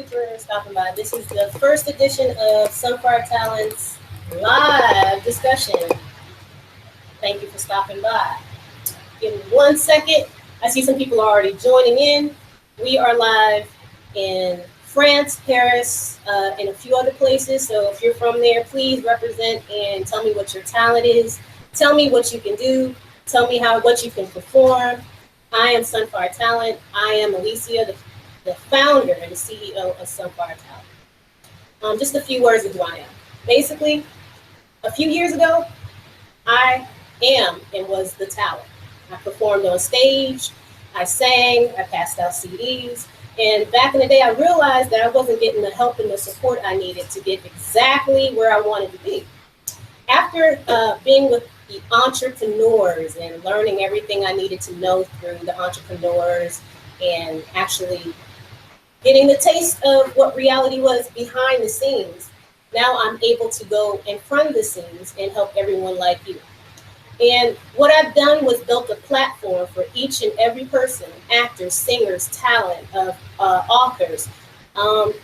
for stopping by. This is the first edition of Sunfire Talent's live discussion. Thank you for stopping by. Give me 1 second. I see some people are already joining in. We are live in France, Paris, and a few other places. So if you're from there, please represent and tell me what your talent is. Tell me what you can do. Tell me what you can perform. I am Sunfire Talent. I am Elisia, the founder and the CEO of Sunfire Talent. Just a few words of who I am. Basically, a few years ago, I am and was the talent. I performed on stage, I sang, I passed out CDs, and back in the day, I realized that I wasn't getting the help and the support I needed to get exactly where I wanted to be. After being with the entrepreneurs and learning everything I needed to know through the entrepreneurs and actually getting the taste of what reality was behind the scenes, now I'm able to go in front of the scenes and help everyone like you. And what I've done was built a platform for each and every person, actors, singers, talent, authors,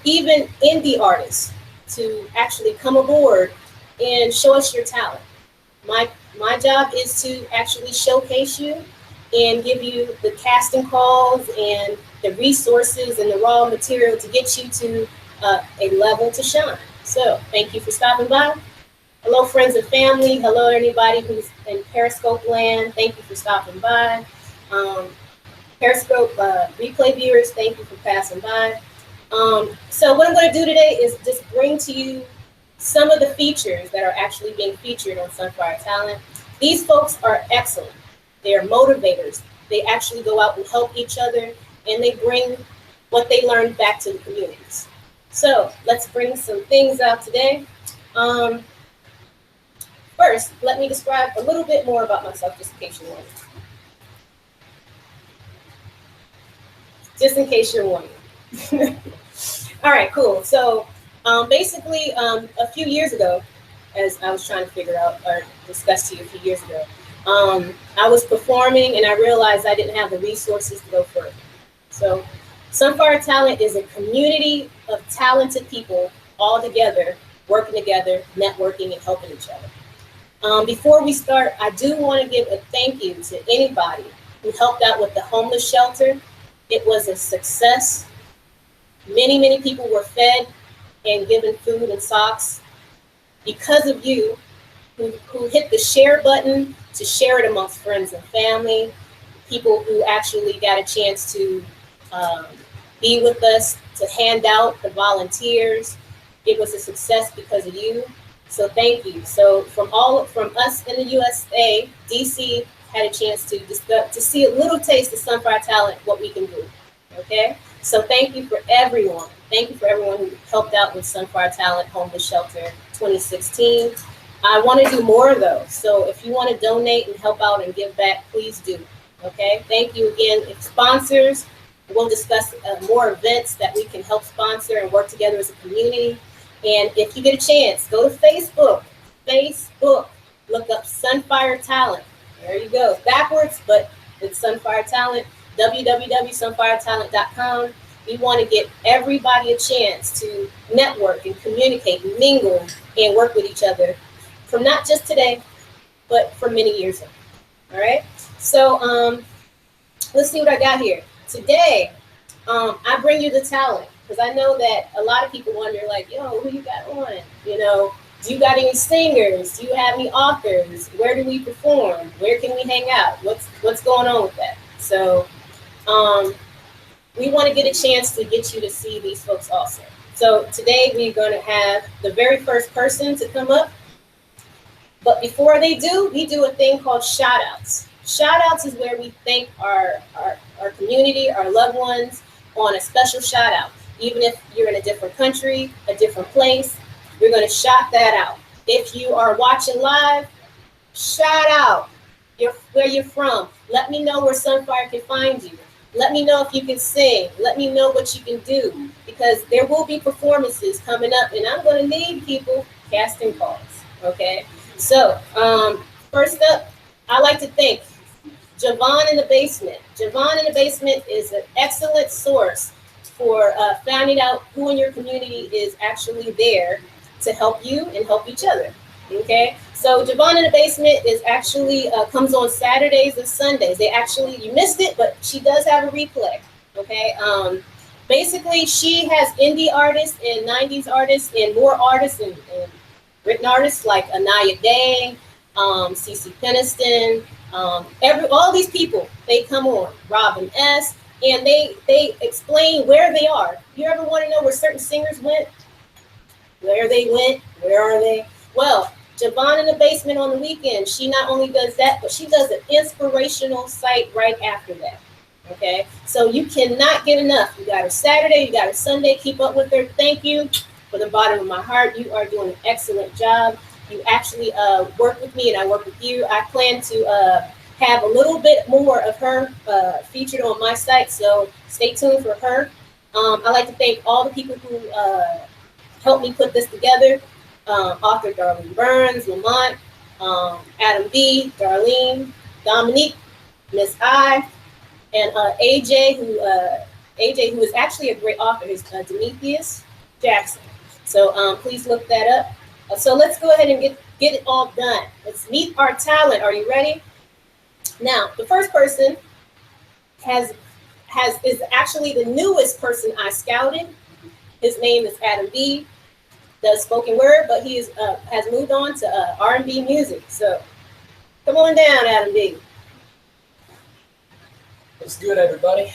even indie artists, to actually come aboard and show us your talent. My job is to actually showcase you and give you the casting calls and the resources and the raw material to get you to a level to shine. So thank you for stopping by. Hello, friends and family. Hello, anybody who's in Periscope land. Thank you for stopping by. Periscope replay viewers, thank you for passing by. So what I'm going to do today is just bring to you some of the features that are actually being featured on Sunfire Talent. These folks are excellent. They are motivators. They actually go out and help each other, and they bring what they learned back to the communities. So let's bring some things out today. First, let me describe a little bit more about myself, just in case you're wondering. Just in case you're wondering. All right, cool. So basically, a few years ago, as I was trying to figure out or discuss to you a few years ago, I was performing and I realized I didn't have the resources to go further. So Sunfire Talent is a community of talented people all together, working together, networking, and helping each other. Before we start, I do want to give a thank you to anybody who helped out with the homeless shelter. It was a success. Many, many people were fed and given food and socks because of you who hit the share button to share it amongst friends and family, people who actually got a chance to be with us, to hand out the volunteers. It was a success because of you. So thank you. So from us in the USA, DC had a chance to see a little taste of Sunfire Talent, what we can do. Okay. So thank you for everyone. Thank you for everyone who helped out with Sunfire Talent Homeless Shelter 2016. I want to do more of those. So if you want to donate and help out and give back, please do. Okay. Thank you again. If sponsors, we'll discuss more events that we can help sponsor and work together as a community. And if you get a chance, go to Facebook, look up Sunfire Talent. There you go. It's backwards, but it's Sunfire Talent, www.sunfiretalent.com. We want to get everybody a chance to network and communicate, mingle, and work with each other from not just today, but for many years on. All right. So let's see what I got here. Today, I bring you the talent. Because I know that a lot of people wonder, like, yo, who you got on? You know, do you got any singers? Do you have any authors? Where do we perform? Where can we hang out? What's going on with that? So we want to get a chance to get you to see these folks also. So today we're going to have the very first person to come up. But before they do, we do a thing called shout outs. Shout outs is where we thank our community, our loved ones on a special shout out. Even if you're in a different country, a different place, we're going to shout that out. If you are watching live, shout out where you're from. Let me know where Sunfire can find you. Let me know if you can sing. Let me know what you can do, because there will be performances coming up, and I'm going to need people casting calls. Okay. So first up, I like to thank Javon in the Basement. Javon in the Basement is an excellent source for finding out who in your community is actually there to help you and help each other. Okay, so Javon in the Basement is actually comes on Saturdays and Sundays. They actually, you missed it, but she does have a replay. Okay, basically she has indie artists and 90s artists and more artists and written artists like Anaya Day, CeCe Peniston, all these people, they come on, Robin S., and they explain where they are. You ever want to know where certain singers went? Where they went? Where are they? Well, Javon in the Basement on the weekend, she not only does that, but she does an inspirational site right after that. Okay, so you cannot get enough. You got her Saturday, you got her Sunday. Keep up with her. Thank you from the bottom of my heart. You are doing an excellent job. You actually work with me and I work with you. I plan to have a little bit more of her featured on my site, so stay tuned for her. I'd like to thank all the people who helped me put this together. Author Darlene Burns, Lamont, Addam B, Darlene, Dominique, Miss I, and AJ, who is actually a great author, is Demetrius Jackson. So please look that up. So let's go ahead and get it all done. Let's meet our talent. Are you ready? Now, the first person is actually the newest person I scouted. His name is Addam B. Does spoken word, but he has moved on to R&B music. So come on down, Addam B. What's good, everybody?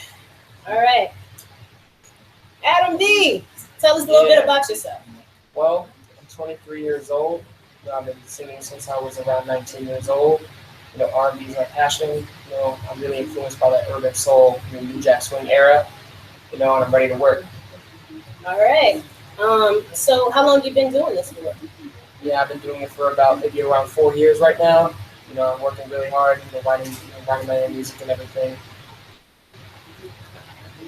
All right. Addam B, tell us a little bit about yourself. Well, I'm 23 years old. I've been singing since I was around 19 years old. R&B is my passion. I'm really influenced by that urban soul, New Jack Swing era. And I'm ready to work. All right. So how long have you been doing this for? Yeah, I've been doing it for about maybe around 4 years right now. I'm working really hard, writing my own music and everything.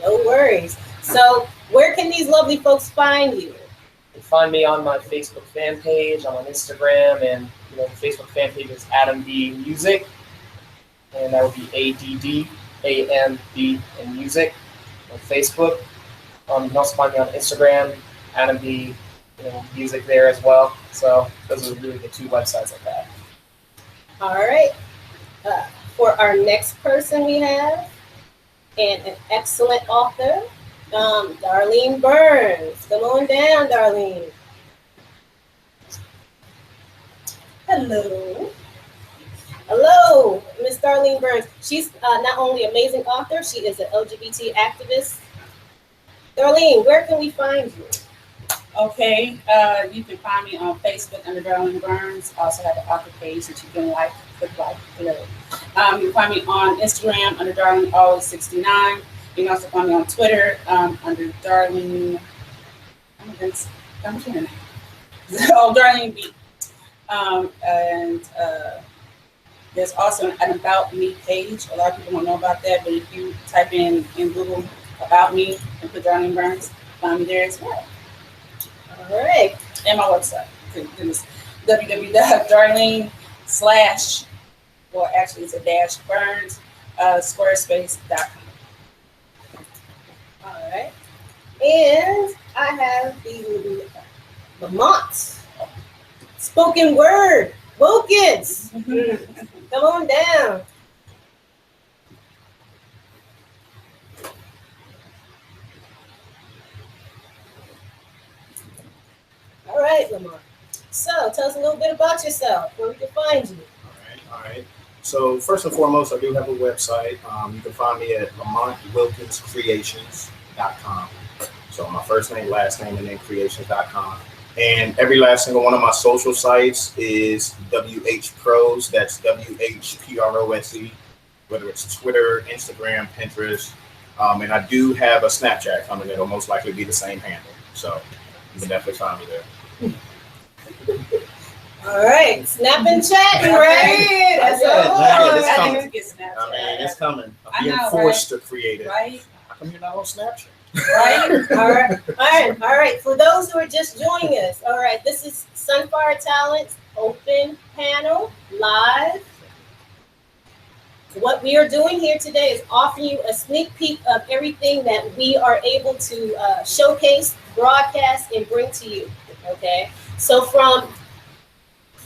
No worries. So where can these lovely folks find you? You can find me on my Facebook fan page. I'm on Instagram, and the Facebook fan page is Addam B Music, and that would be ADDAMB and Music on Facebook. You can also find me on Instagram, Addam B Music there as well. So those are really the two websites like that. All right. For our next person we have, and an excellent author, Darlene Burns. Come on down, Darlene. Hello. Hello, Miss Darlene Burns. She's not only an amazing author, she is an LGBT activist. Darlene, where can we find you? Okay, you can find me on Facebook under Darlene Burns. I also have an author page that you can click like below. You can find me on Instagram under Darlene Always 69. You can also find me on Twitter under Darlene. I'm hearing Oh, Darlene B. And there's also an About Me page. A lot of people don't know about that, but if you type in Google About Me and put Darlene Burns, find me there as well. All right. And my website, www.darlene/ well, actually it's a -Burns, squarespace.com. All right. And I have the Lamont spoken word, Wilkins. Come on down. All right, Lamont. So tell us a little bit about yourself, where we can find you. All right. So first and foremost, I do have a website. You can find me at LamontWilkinsCreations.com. So my first name, last name, and then creations.com. And every last single one of my social sites is WHPros. That's WHPROSE, whether it's Twitter, Instagram, Pinterest. And I do have a Snapchat coming. It'll most likely be the same handle. So you can definitely find me there. All right, snap and chat, right? That's It's I coming. need to get Snapchat. I mean, it's coming. I I'm being know, forced to create it. Right? How come you're not on Snapchat? Right? All right. For those who are just joining us, all right, this is Sunfire Talents Open Panel Live. what we are doing here today is offering you a sneak peek of everything that we are able to showcase, broadcast, and bring to you. Okay, so from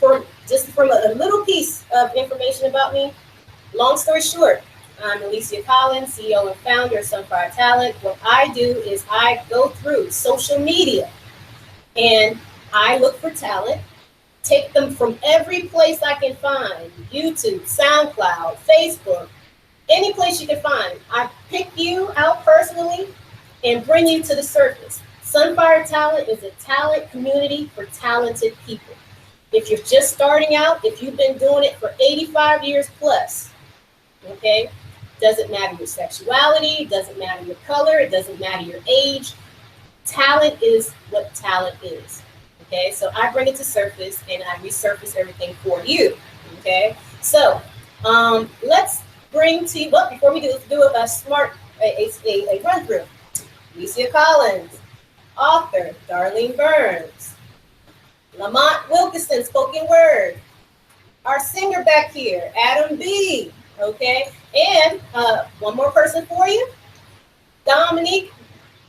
a little piece of information about me, long story short, I'm Elisia Collins, CEO and founder of Sunfire Talent. What I do is I go through social media and I look for talent, take them from every place I can find, YouTube, SoundCloud, Facebook, any place you can find. I pick you out personally and bring you to the surface. Sunfire Talent is a talent community for talented people. If you're just starting out, if you've been doing it for 85 years plus, okay, doesn't matter your sexuality, doesn't matter your color, it doesn't matter your age. Talent is what talent is. Okay, so I bring it to surface and I resurface everything for you. Okay, so let's bring to you, but before we do, let's do a run through. Elisia Collins, author, Darlene Burns, Lamont Wilkins, spoken word, our singer back here, Addam B. Okay, and one more person for you, Dominique,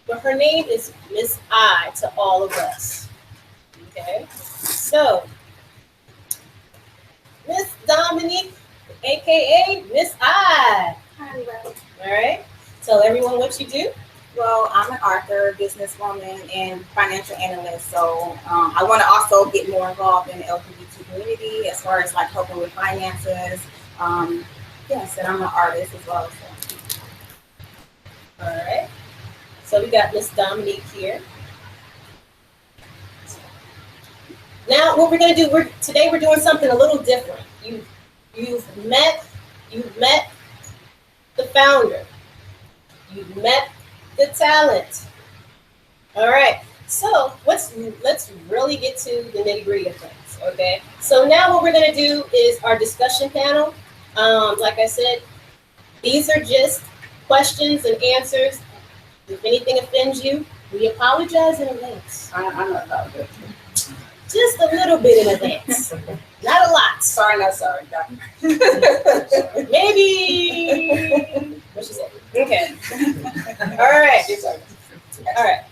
but her name is Miss I to all of us. Okay, so Miss Dominique, aka Miss I. Hi, Will. All right, tell everyone what you do. Well, I'm an author, businesswoman, and financial analyst. So I want to also get more involved in the LGBT community as far as like helping with finances. Yes, and I'm an artist as well. So. All right, so we got Miss Dominique here. Now, what we're going to do, today we're doing something a little different. You've met the founder. You've met the talent. All right. So let's really get to the nitty-gritty of things. Okay. So now what we're going to do is our discussion panel. Like I said, these are just questions and answers. If anything offends you, we apologize in advance. I'm not about it. Just a little bit in advance. Not a lot. Sorry, not sorry. Maybe. What she said. Okay. All right. All right.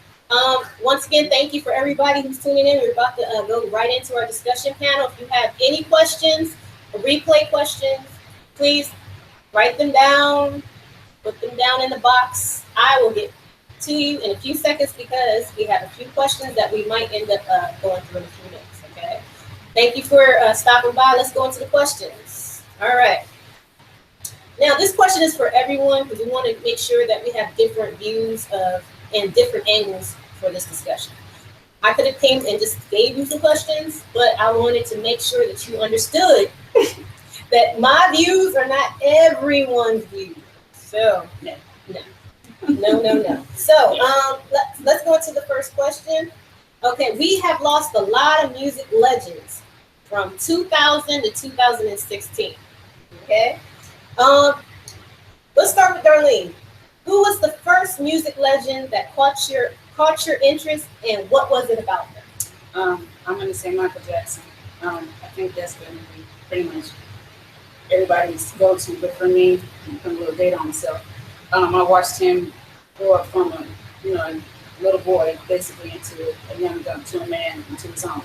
Once again, thank you for everybody who's tuning in. We're about to go right into our discussion panel. If you have any questions, replay questions, please write them down, put them down in the box. I will get to you in a few seconds because we have a few questions that we might end up going through in a few minutes. Okay. Thank you for stopping by. Let's go into the questions. All right. Now, this question is for everyone because we want to make sure that we have different views and different angles for this discussion. I could have came and just gave you some questions, but I wanted to make sure that you understood that my views are not everyone's views. So, no. So, let's go into the first question. Okay, we have lost a lot of music legends from 2000 to 2016. Okay, let's start with Darlene. Who was the first music legend that caught your interest, and what was it about them? I'm going to say Michael Jackson. I think that's going to be pretty much everybody's go-to, but for me, I'm putting a little data on myself. I watched him grow up from a little boy basically into a young adult, to a man, into his own.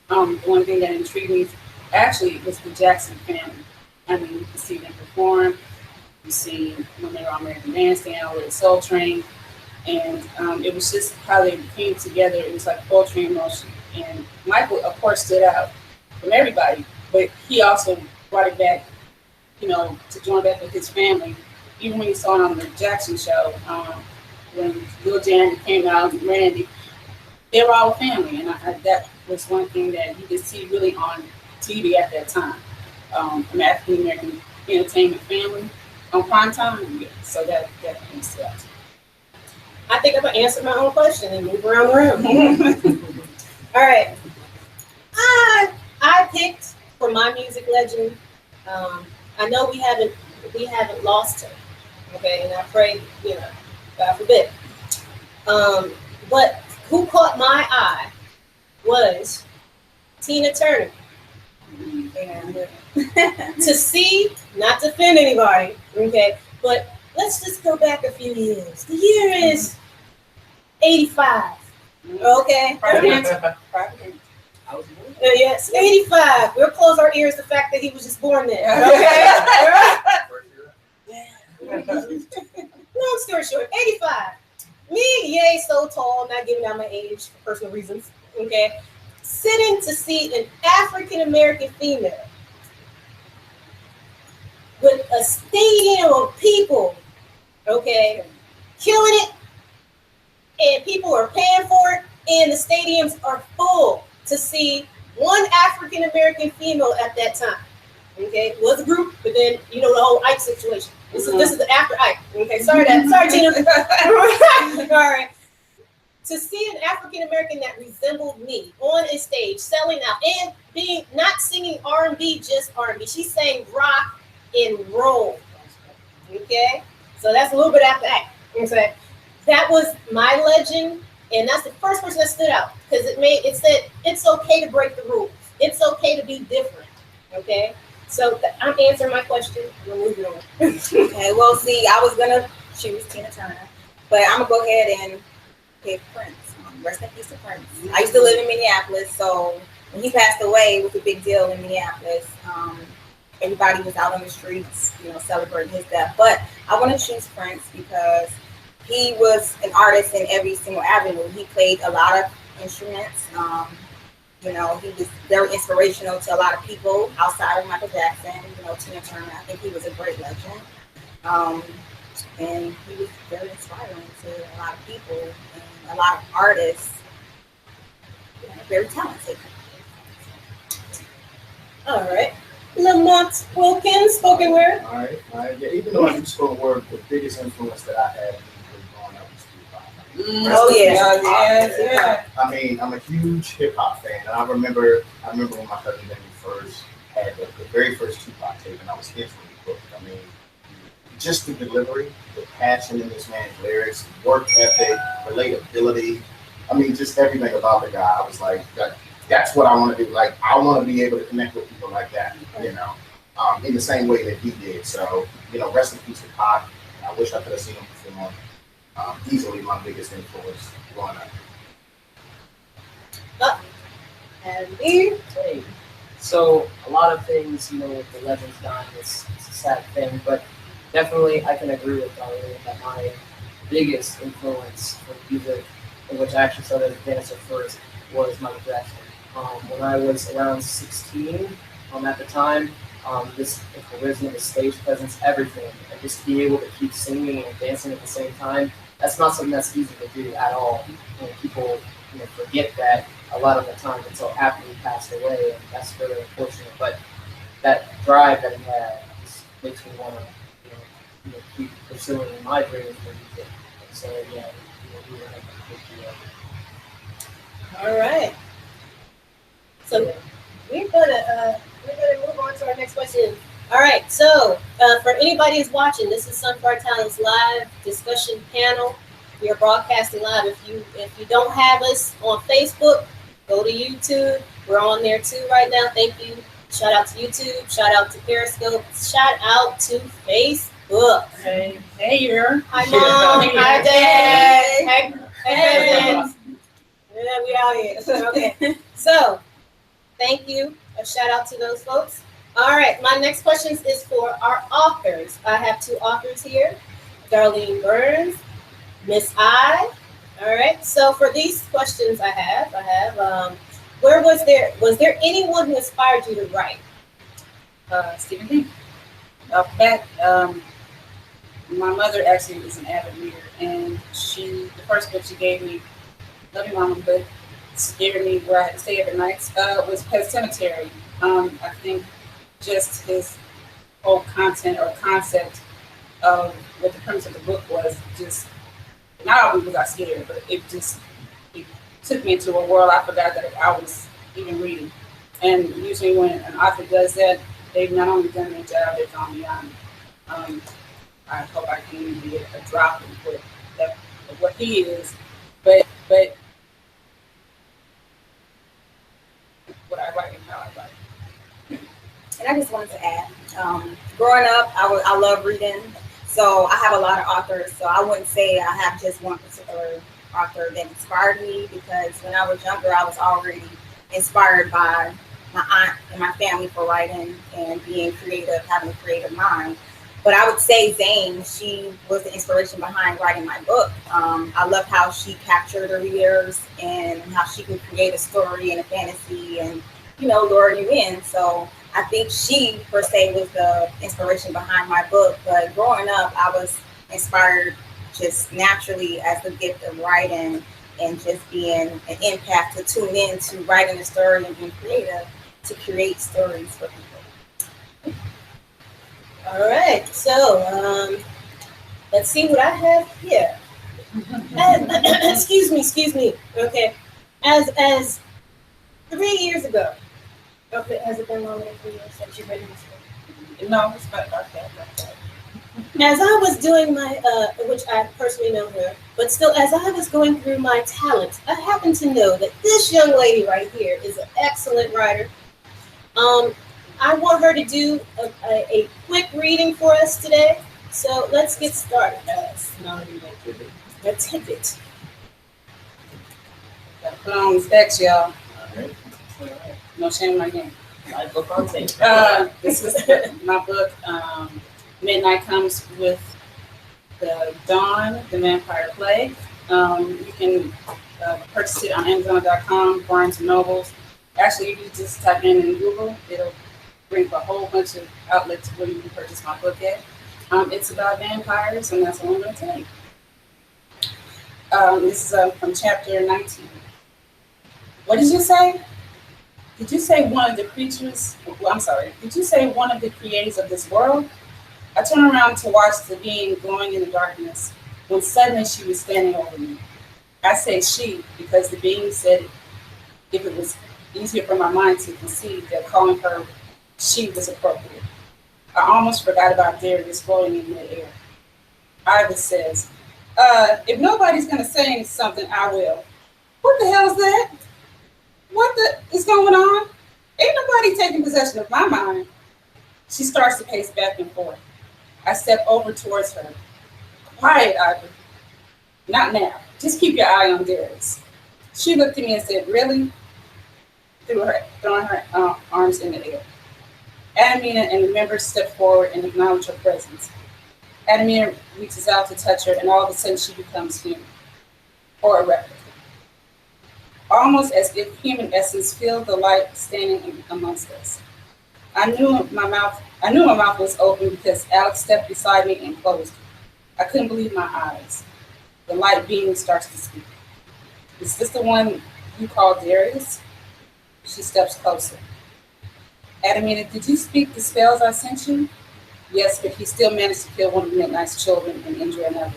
One thing that intrigued me actually was the Jackson family. I mean, you can see them perform. You see when they were on American Bandstand or Soul Train, and it was just how they came together. It was like poetry in motion. And Michael, of course, stood out from everybody, but he also brought it back, to join back with his family. Even when you saw it on the Jackson show, when Lil Jan came out and Randy, they were all a family, and that was one thing that you could see really on TV at that time. An African American entertainment family on prime time, yeah. So that definitely stood out. I think I'm gonna answer my own question and move around the room. All right, I picked for my music legend. I know we haven't lost him. Okay, and I pray, God forbid. But who caught my eye was Tina Turner. Yeah. To see not to offend anybody, okay, but let's just go back a few years. The year is 85, okay? I was born. Yes, 85. We'll close our ears to the fact that he was just born then, okay? Long story short, 85. Me, yay, so tall, not giving out my age for personal reasons, okay? Sitting to see an African American female with a stadium of people, okay, killing it, and people are paying for it, and the stadiums are full to see one African American female at that time. Okay, it was a group, but then you know the whole Ike situation. This is after Ike. Okay, sorry Tina. All right. To see an African American that resembled me on a stage, selling out and being not singing R&B, just R&B. She sang rock and roll. Okay, so that's a little bit after Ike. Okay, that was my legend, and that's the first person that stood out because it said it's okay to break the rules. It's okay to be different. Okay. So I'm answering my question. I'm moving on. Okay, well, see, I was gonna choose Tina Turner, but I'm gonna go ahead and pick Prince. Rest in peace to Prince. I used to live in Minneapolis, so when he passed away, it was a big deal in Minneapolis. Everybody was out on the streets, celebrating his death. But I want to choose Prince because he was an artist in every single avenue. He played a lot of instruments. He was very inspirational to a lot of people outside of Michael Jackson, Tina Turner. I think he was a great legend. And he was very inspiring to a lot of people and a lot of artists. Very talented. All right. Lamont Wilkins, spoken word. All right. Yeah, even though I do spoken word, the biggest influence that I had was growing up was Tupac. Oh yeah. I mean, I'm a huge hip hop fan, and I remember when my cousin Benny first had the very first Tupac tape, and I was instantly hooked. I mean, just the delivery, the passion in this man's lyrics, work ethic, relatability. I mean, just everything about the guy. I was like, that's what I want to do. Like, I want to be able to connect with people like that, in the same way that he did. So, rest in peace to Pac. I wish I could have seen him perform. Easily my biggest influence growing up. Andy. Hey. So a lot of things, with the legends dying, it's a sad thing, but definitely I can agree with Darlene that my biggest influence for music, in which I actually started as a dancer first, was Michael Jackson. When I was around 16, at the time, the charisma, the stage presence, everything, and just to be able to keep singing and dancing at the same time, that's not something that's easy to do at all. And people forget that a lot of the time until after he passed away, and that's very unfortunate. But that drive that he had just makes me want to keep pursuing my dreams for music. And so yeah, we were making a big deal. All right. So we're gonna move on to our next question. All right. So for anybody who's watching, this is Sunfire Talents live discussion panel. We are broadcasting live. If you don't have us on Facebook, go to YouTube. We're on there too right now. Thank you. Shout out to YouTube. Shout out to Periscope. Shout out to Facebook. Hey here. Hi Mom. Hi Dad. Hey. Yeah, we out here. Okay. So, thank you. A shout out to those folks. All right. My next question is for our authors. I have two authors here, Darlene Burns, Miss I. All right. So for these questions, I have. Where was there anyone who inspired you to write? Stephen King. My mother actually is an avid reader, and the first book she gave me, love you, Mama, but scared me where I had to stay every night, was Pet Cemetery. I think just his whole content or concept of what the premise of the book was, just not only was I scared, but it took me into a world I forgot that I was even reading. And usually when an author does that, they've not only done their job, they've gone beyond. I hope I can be a drop in what he is, but what I write and how I write. And I just wanted to add, Growing up, I love reading. So I have a lot of authors. So I wouldn't say I have just one particular author that inspired me, because when I was younger, I was already inspired by my aunt and my family for writing and being creative, having a creative mind. But I would say Zane, she was the inspiration behind writing my book. I love how she captured her readers and how she can create a story and a fantasy and, lure you in. So I think she, per se, was the inspiration behind my book. But growing up, I was inspired just naturally as the gift of writing and just being an empath to tune in to writing a story and being creative to create stories for people. All right, so let's see what I have here. Excuse me. Okay, as 3 years ago. Okay, has it been longer than 3 years since you've written this book? No, it's not about that. As I was doing my, which I personally know her, but still, as I was going through my talents, I happened to know that this young lady right here is an excellent writer. I want her to do a quick reading for us today. So let's get started. A tidbit. Put on the specs, y'all. All right. No shame in my game. My book on tape. This is my book. Midnight comes with the Dawn, the Vampire Plague. You can purchase it on Amazon.com, Barnes and Nobles. Actually, you can just type in Google. It'll bring up a whole bunch of outlets where you can purchase my book at. It's about vampires, and that's what I'm going to tell you. This is from chapter 19. What did you say? Did you say one of the creatures? Well, I'm sorry. Did you say one of the creators of this world? I turned around to watch the being glowing in the darkness, when suddenly she was standing over me. I say she because the being said if it was easier for my mind to conceive that calling her she was appropriate. I almost forgot about Darius floating in the air. Iva says, if nobody's going to say something, I will. What the hell is that? What the is going on? Ain't nobody taking possession of my mind. She starts to pace back and forth. I step over towards her. Quiet, Iva. Not now. Just keep your eye on Darius. She looked at me and said, really? Throwing her arms in the air. Adamina and the members step forward and acknowledge her presence. Adamina reaches out to touch her, and all of a sudden she becomes human, or a replica. Almost as if human essence filled the light standing amongst us. I knew my mouth was open because Alex stepped beside me and closed it. I couldn't believe my eyes. The light beam starts to speak. Is this the one you call Darius? She steps closer. Adamina, did you speak the spells I sent you? Yes, but he still managed to kill one of Midnight's children and injure another.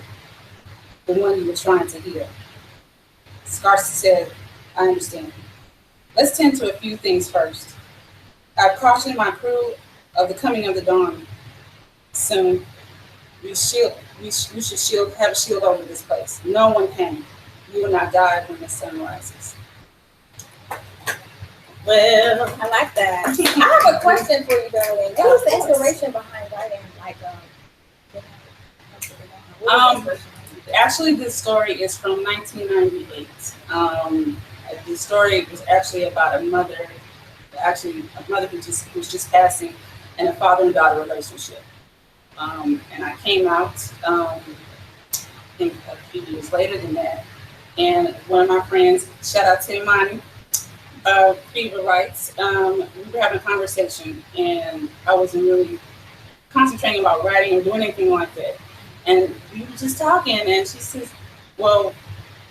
The one you were trying to heal. Scarcy said, I understand. Let's tend to a few things first. I've cautioned my crew of the coming of the dawn. Soon, we should have a shield over this place. No one can. You will not die when the sun rises. Well, I like that. I have a question for you, Darlene. What was the inspiration behind writing Actually, this story is from 1998. The story was actually about a mother who was just passing, and a father and daughter relationship. And I came out, I think a few years later than that, and one of my friends, shout out to Imani, Fever Lights, we were having a conversation, and I wasn't really concentrating about writing or doing anything like that. And we were just talking, and she says, well,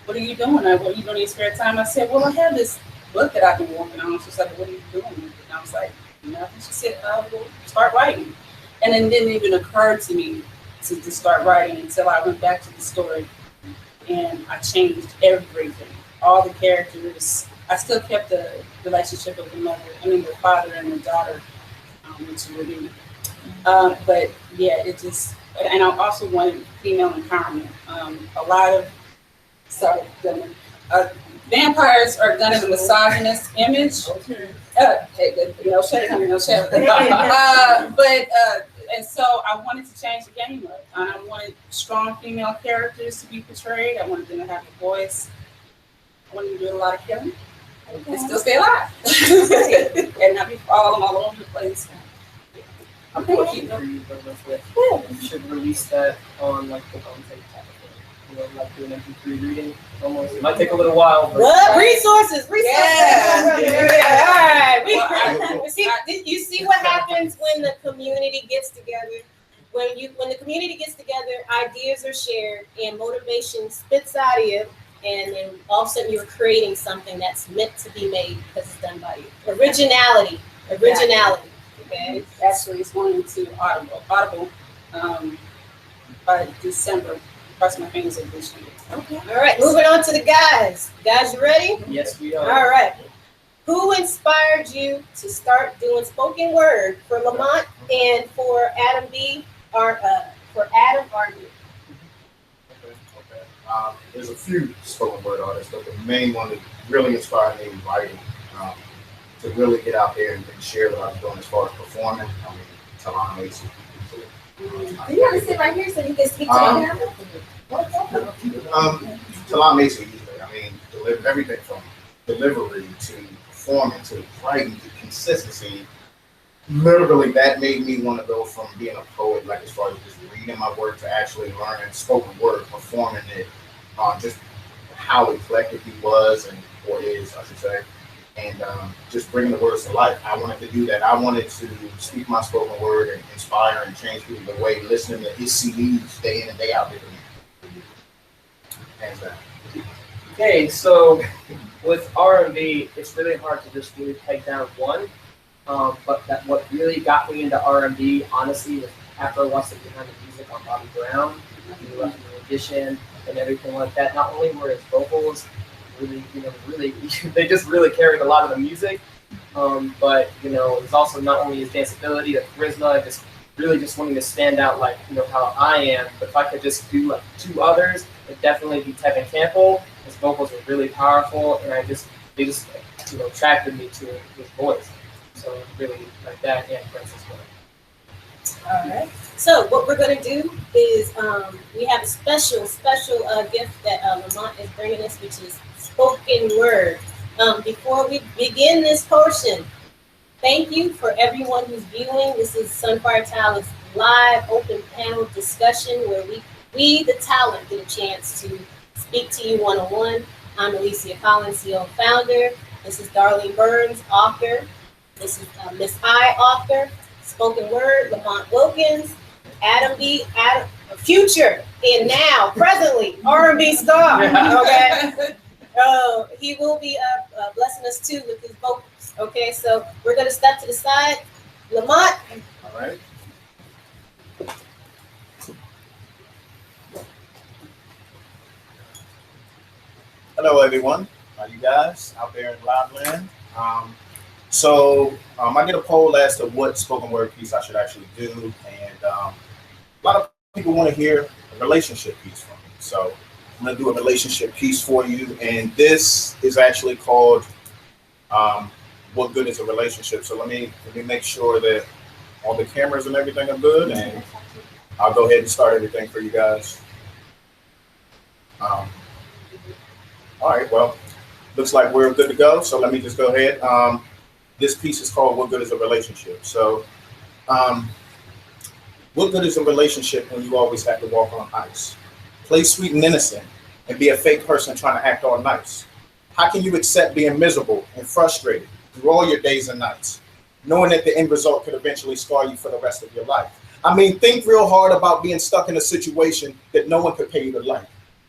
what are you doing? What are you doing in your spare time? I said, well, I have this book that I've been working on. She's like, what are you doing with it? And I was like, nothing. She said, well, start writing. And it didn't even occur to me to start writing until I went back to the story, and I changed everything. All the characters. I still kept the relationship of the father and the daughter, which were me. But yeah, it just, and I also wanted female empowerment. Vampires are done in a misogynist image. No shade, honey, no shade. And so I wanted to change the game up. And I wanted strong female characters to be portrayed. I wanted them to have a voice. I wanted to do a lot of killing. And still stay alive. And not be all over the place. I'm pushing for you, but you should release that on like the on tape type of thing. You know, like doing MP3 reading. Almost. It might take a little while. But What? Resources. Yeah. All right. You see what happens when the community gets together? When the community gets together, ideas are shared and motivation spits out of you, and then all of a sudden you're creating something that's meant to be made because it's done by you. Originality. Okay. Actually, it's going into Audible by December. Cross my fingers and wish you. Okay. All right. Moving on to the guys. Guys, you ready? yes, we are. All right. Who inspired you to start doing spoken word for Lamont and for Addam B? Or for Addam R.D.? Okay. There's a few spoken word artists, but the main one that really inspired me in writing, to really get out there and share what I was doing as far as performing. I mean, Talon Mason. Do you want to sit right here so you can speak to the camera? Talon Mason, I mean, everything from delivery to performing to writing to consistency. Literally, that made me want to go from being a poet, like as far as just reading my work, to actually learning spoken word, performing it, just how eclectic he was or is, I should say, and just bringing the words to life. I wanted to do that. I wanted to speak my spoken word and inspire and change people the way listening to his CDs day in and day out. Hands down. Okay, so with R&B, it's really hard to just really take down one. But what really got me into R&B, honestly, was after I watched the Behind the Music on Bobby Brown, he left the audition and everything like that. Not only were his vocals really, they just really carried a lot of the music, but it's also not only his danceability, the charisma, just really just wanting to stand out like how I am. But if I could just do like two others, it'd definitely be Tevin Campbell. His vocals were really powerful, and they just attracted me to his voice. So really like that and Prince as well. All right. So what we're going to do is we have a special gift that Lamont is bringing us, which is spoken word. Before we begin this portion, thank you for everyone who's viewing. This is Sunfire Talent's live open panel discussion where we the talent, get a chance to speak to you one-on-one. I'm Elisia Collins, CEO founder. This is Darlene Burns, author. This is Mzeye, author. Spoken word, Lamont Wilkins. Addam B, future and now, presently, R&B star. Okay. He will be blessing us too with his vocals. Okay, so we're going to step to the side. Lamont. All right. Hello, everyone. How you guys out there in live land? I did a poll as to what spoken word piece I should actually do, and a lot of people want to hear a relationship piece from me. So I'm going to do a relationship piece for you, and this is actually called "What Good Is a Relationship?" So let me make sure that all the cameras and everything are good, and I'll go ahead and start everything for you guys. All right, well, looks like we're good to go. So let me just go ahead. This piece is called "What Good Is a Relationship?" So, what good is a relationship when you always have to walk on ice? Play sweet and innocent and be a fake person trying to act all nice. How can you accept being miserable and frustrated through all your days and nights, knowing that the end result could eventually scar you for the rest of your life? I mean, think real hard about being stuck in a situation that no one could pay you to like,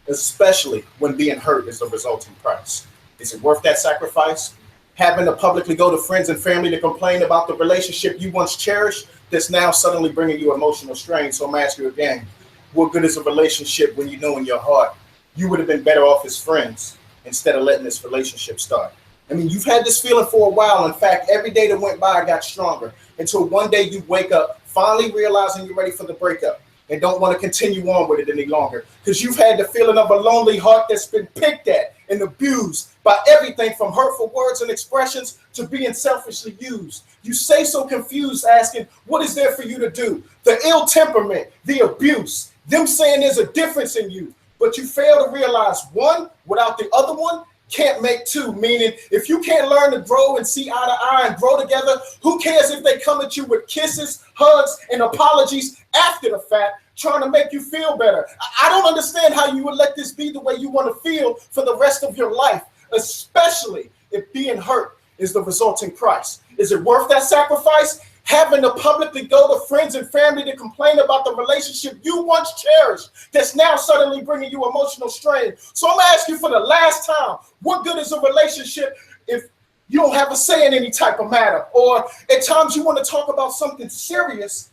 especially when being hurt is the resulting price. Is it worth that sacrifice? Having to publicly go to friends and family to complain about the relationship you once cherished that's now suddenly bringing you emotional strain. So I'm asking you again, what good is a relationship when you know in your heart you would have been better off as friends instead of letting this relationship start? I mean, you've had this feeling for a while. In fact, every day that went by got stronger until one day you wake up finally realizing you're ready for the breakup and don't want to continue on with it any longer because you've had the feeling of a lonely heart that's been picked at and abused by everything from hurtful words and expressions to being selfishly used. You say so confused, asking, what is there for you to do? The ill temperament, the abuse, them saying there's a difference in you, but you fail to realize one without the other one can't make two, meaning if you can't learn to grow and see eye to eye and grow together, who cares if they come at you with kisses, hugs, and apologies after the fact, trying to make you feel better. I don't understand how you would let this be the way you want to feel for the rest of your life, especially if being hurt is the resulting price. Is it worth that sacrifice? Having to publicly go to friends and family to complain about the relationship you once cherished that's now suddenly bringing you emotional strain. So I'm gonna ask you for the last time, what good is a relationship if you don't have a say in any type of matter? Or at times you want to talk about something serious,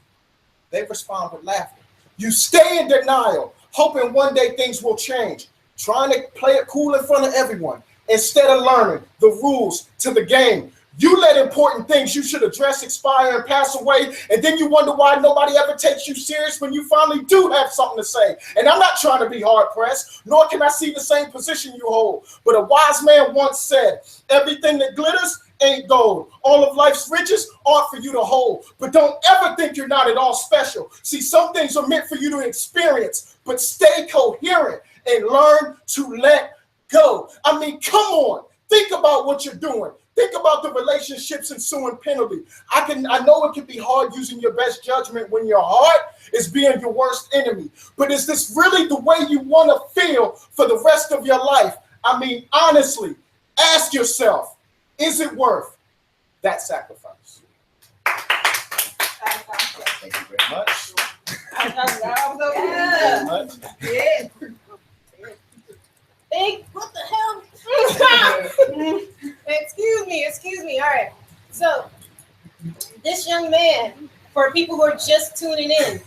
they respond with laughter. You stay in denial, hoping one day things will change, trying to play it cool in front of everyone instead of learning the rules to the game. You let important things you should address expire and pass away, and then you wonder why nobody ever takes you serious when you finally do have something to say. And I'm not trying to be hard-pressed, nor can I see the same position you hold. But a wise man once said, everything that glitters ain't gold. All of life's riches aren't for you to hold. But don't ever think you're not at all special. See, some things are meant for you to experience, but stay coherent and learn to let go. I mean, come on. Think about what you're doing. Think about the relationships ensuing penalty. I know it can be hard using your best judgment when your heart is being your worst enemy. But is this really the way you want to feel for the rest of your life? I mean, honestly, ask yourself, is it worth that sacrifice? Thank you very much. Yeah. Hey, what the hell? Excuse me. All right. So, this young man, for people who are just tuning in,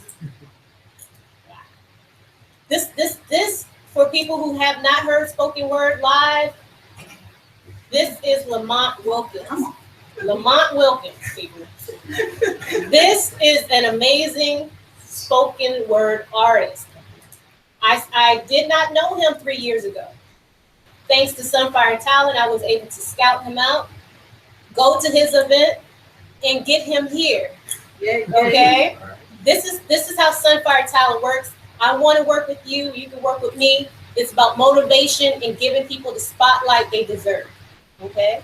this for people who have not heard spoken word live, this is Lamont Wilkins. Lamont Wilkins, people. This is an amazing spoken word artist. I did not know him 3 years ago. Thanks to Sunfire Talent, I was able to scout him out, go to his event, and get him here. Okay? This is how Sunfire Talent works. I want to work with you. You can work with me. It's about motivation and giving people the spotlight they deserve. Okay?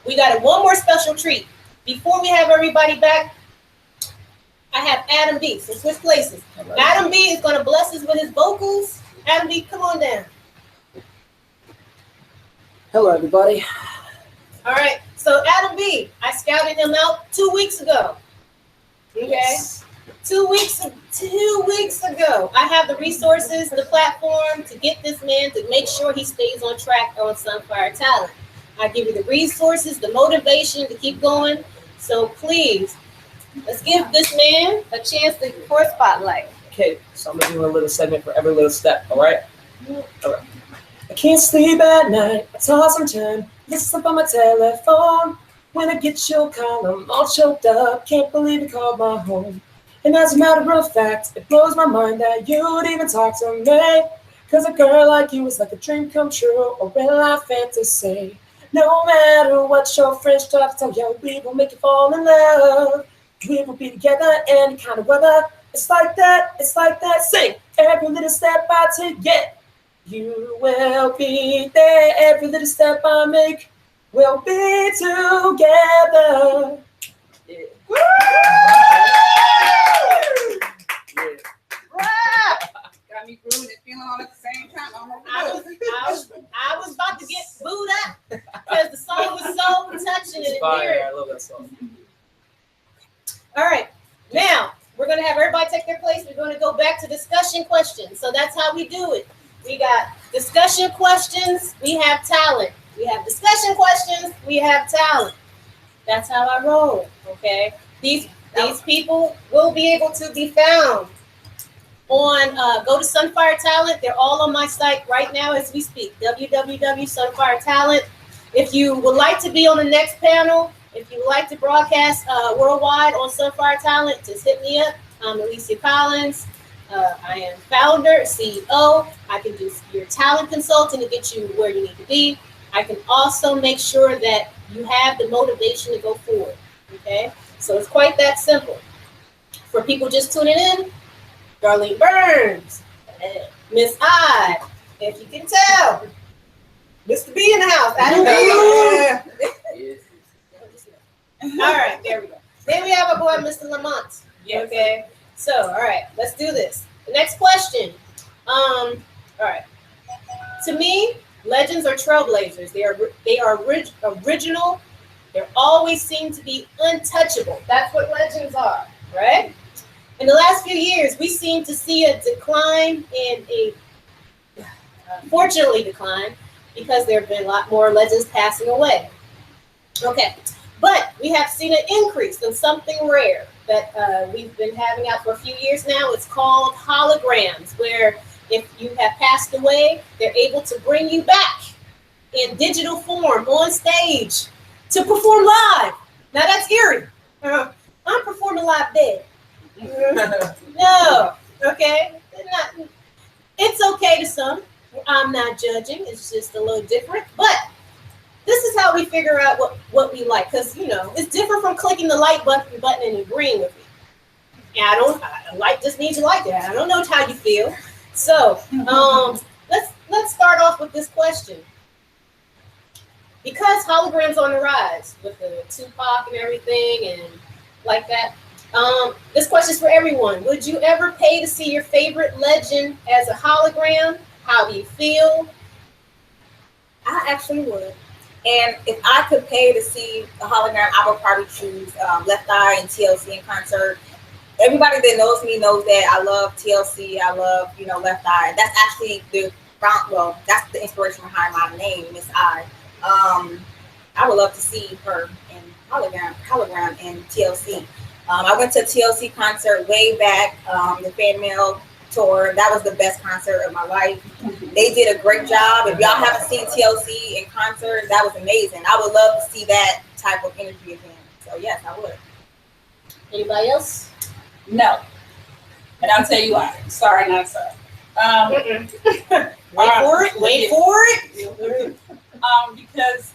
We got one more special treat. Before we have everybody back, I have Addam B. So switch places. Addam B is going to bless us with his vocals. Addam B, come on down. Hello, everybody. All right. So Addam B, I scouted him out 2 weeks ago. Okay. Yes. 2 weeks ago. I have the resources, the platform to get this man to make sure he stays on track on Sunfire Talent. I give you the resources, the motivation to keep going. So please, let's give this man a chance for a spotlight. Okay, so I'm gonna do a little segment for every little step, all right? All right. I can't sleep at night, I toss and turn, listen up on my telephone. When I get your call, I'm all choked up, can't believe you called my home. And as a matter of fact, it blows my mind that you'd even talk to me. Cause a girl like you is like a dream come true, a real life fantasy. No matter what your friends try to tell you, we will make you fall in love. We will be together any kind of weather. It's like that, sing. Every little step I take, yeah. You will be there. Every little step I make, we'll be together. Yeah. Woo! Right. Got me grooving and feeling all at the same time. I was about to get booed up because the song was so touching and Fire, endearing. I love that song. All right, now we're going to have everybody take their place. We're going to go back to discussion questions. So that's how we do it. We got discussion questions. We have talent. We have discussion questions. We have talent. That's how I roll. Okay. These people will be able to be found on. Go to Sunfire Talent. They're all on my site right now as we speak. www.Sunfire Talent. If you would like to be on the next panel, if you would like to broadcast worldwide on Sunfire Talent, just hit me up. I'm Elisia Collins. I am founder, CEO. I can do your talent consulting to get you where you need to be. I can also make sure that you have the motivation to go forward. Okay, so it's quite that simple. For people just tuning in, Darlene Burns, Miss I, if you can tell, Mr. B in the house, Addam B. All right, there we go. Then we have our boy, Mr. Lamont. Yes. Okay, so all right, let's do this. The next question. All right. To me, legends are trailblazers. They are original. They always seem to be untouchable. That's what legends are, right? In the last few years, we seem to see a decline fortunately decline, because there have been a lot more legends passing away. Okay, but we have seen an increase in something rare that we've been having out for a few years now. It's called holograms, where if you have passed away, they're able to bring you back in digital form on stage to perform live. Now that's eerie. I'm performing live dead. No, okay, it's okay to some. I'm not judging. It's just a little different. But this is how we figure out what we like, because it's different from clicking the like button and agreeing with me. And I like just means you like it. I don't know how you feel. So let's start off with this question. Because holograms on the rise with the Tupac and everything and like that. This question is for everyone. Would you ever pay to see your favorite legend as a hologram? How do you feel? I actually would. And if I could pay to see a hologram, I would probably choose Left Eye and TLC in concert. Everybody that knows me knows that I love TLC. I love, Left Eye. That's actually that's the inspiration behind my name, Miss I. I would love to see her in hologram in TLC. I went to a TLC concert way back, the fan mail tour. That was the best concert of my life. They did a great job. If y'all haven't seen TLC in concert, that was amazing. I would love to see that type of energy again. So yes, I would. Anybody else? No. And I'll tell you why. Sorry, not sorry. Wait for it. Because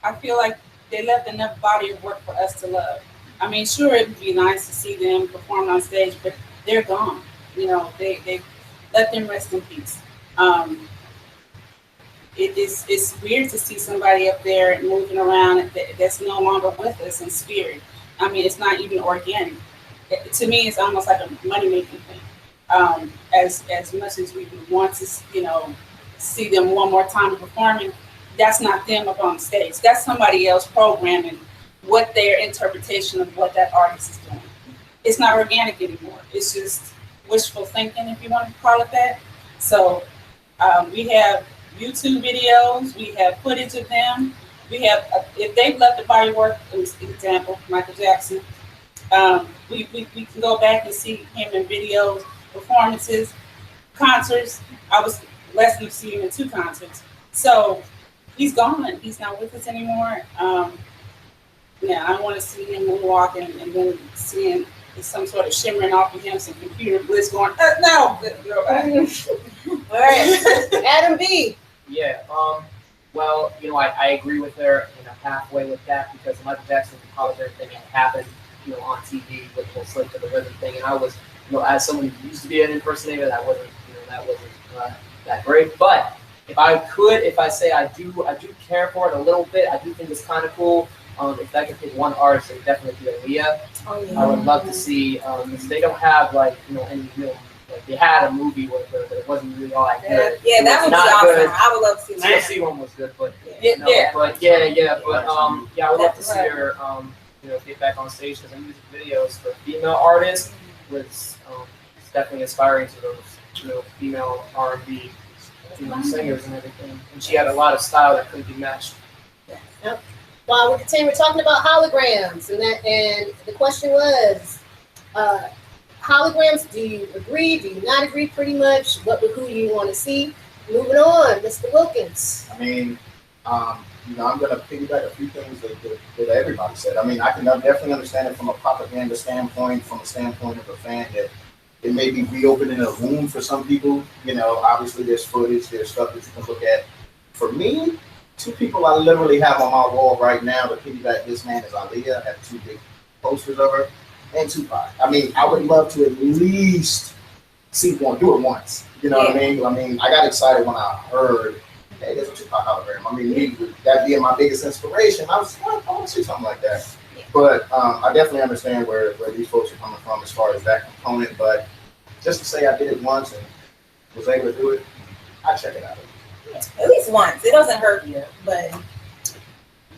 I feel like they left enough body of work for us to love. I mean, sure, it would be nice to see them perform on stage, but they're gone. They let them rest in peace. It's weird to see somebody up there moving around that's no longer with us in spirit. I mean, it's not even organic. To me, it's almost like a money-making thing. As much as we want to, see them one more time performing, that's not them up on stage. That's somebody else programming what their interpretation of what that artist is doing. It's not organic anymore. It's just wishful thinking, if you want to call it that. So we have YouTube videos. We have footage of them. We have, if they've left the body work, for example, Michael Jackson, we can go back and see him in videos, performances, concerts. I was blessed to see him in 2 concerts. So he's gone. He's not with us anymore. I want to see him moonwalking and then seeing some sort of shimmering off of him, some computer bliss going, no. All right. Addam B. Yeah. Well, I agree with her halfway with that, because Michael Jackson's hologram thing had happened, on TV with the Slip to the Rhythm thing, and I was, as someone who used to be an impersonator, that wasn't that great. But if I say I do care for it a little bit. I do think it's kind of cool. If I could pick one artist, it would definitely be Elisia. Oh, yeah. I would love to see, because they don't have any they had a movie with her, but it wasn't really all that good. Yeah, that would be awesome. I would love to see that. TLC one was good, but Yeah. I would love to see her get back on stage, because the music videos for female artists was it's definitely inspiring to those female R&B singers and everything, and she had a lot of style that couldn't be matched. Yep. While we're talking about holograms, and the question was, holograms, do you agree? Do you not agree? Pretty much, who do you want to see? Moving on, Mr. Wilkins. I mean, I'm going to piggyback a few things that everybody said. I mean, I can definitely understand it from a propaganda standpoint, from a standpoint of a fan that it may be reopening a wound for some people. You know, obviously there's footage, there's stuff that you can look at. For me, two people I literally have on my wall right now to piggyback this man is Elisia. I have two big posters of her, and Tupac. I mean, I would love to at least see one, do it once. You know what I mean? I got excited when I heard, hey, there's a Tupac hologram. I mean, that being my biggest inspiration, I was like, I want to see something like that. But I definitely understand where these folks are coming from as far as that component. But just to say I did it once and was able to do it, I check it out. At least once. It doesn't hurt you, but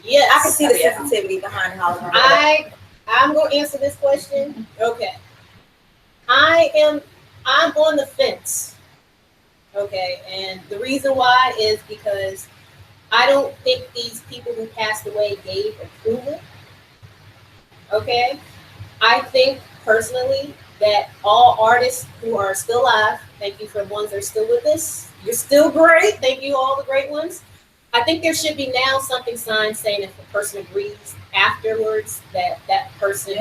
Yes. I can see the sensitivity behind the hologram. I'm going to answer this question. Okay. I'm on the fence. Okay. And the reason why is because I don't think these people who passed away gave approval. Okay. I think personally that all artists who are still alive, thank you for the ones that are still with us. You're still great. Thank you, all the great ones. I think there should be now something signed saying if a person agrees afterwards that that person